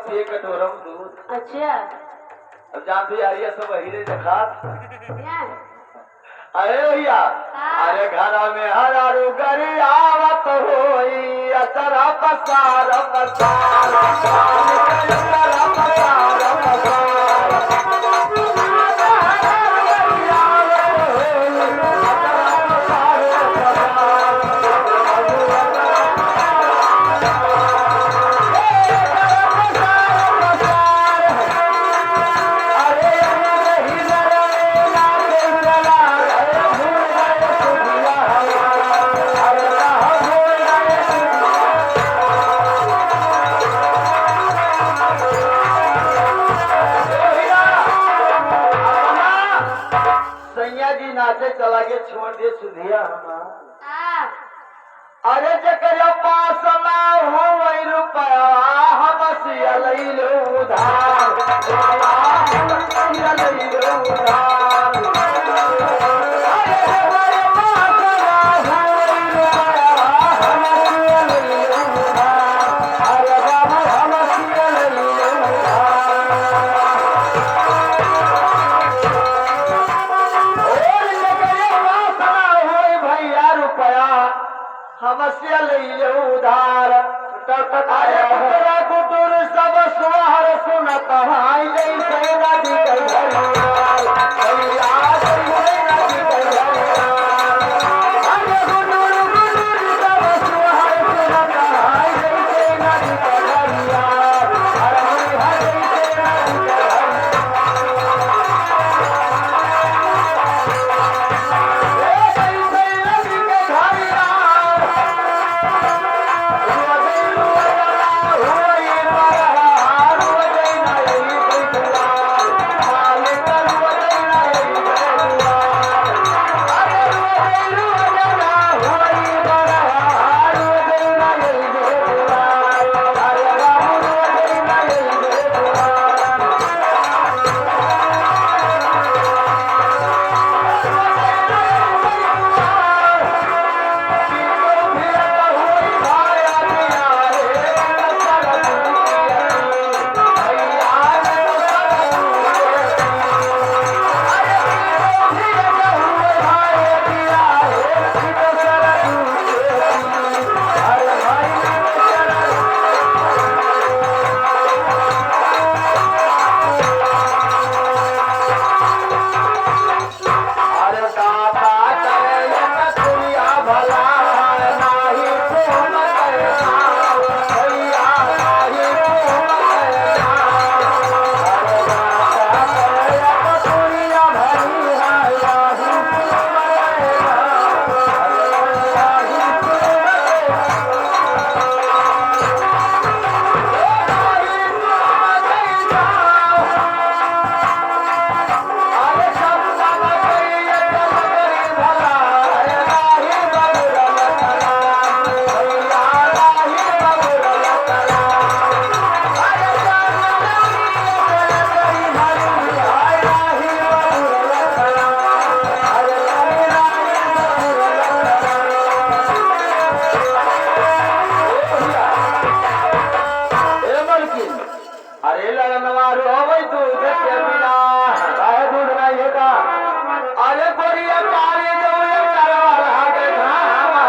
पिए कटोरम दूध। अच्छा अब जानती आ रही है सब वही रे देखा। क्या अरे भैया अरे घर में हरारू गरी आवत होई अतरा पसार पसार अतरा पसार पसार नाचे चला के छोड़ दे सुधिया हमार। अरे जकरा पास ना हो वही रुपया हम सिया लई लो उधार सिया लई लो उधार। अरे जकरा पास ना हो वही रुपया हम सिया लई लो उधार। अरे बाबू हम सिया लई लो उधार। समस्या ले उधार टकराया कुटुर सब सुहार सुनत हाय जैसे नदी दूध के बिना दूध नहीं होता। अरे गोरिया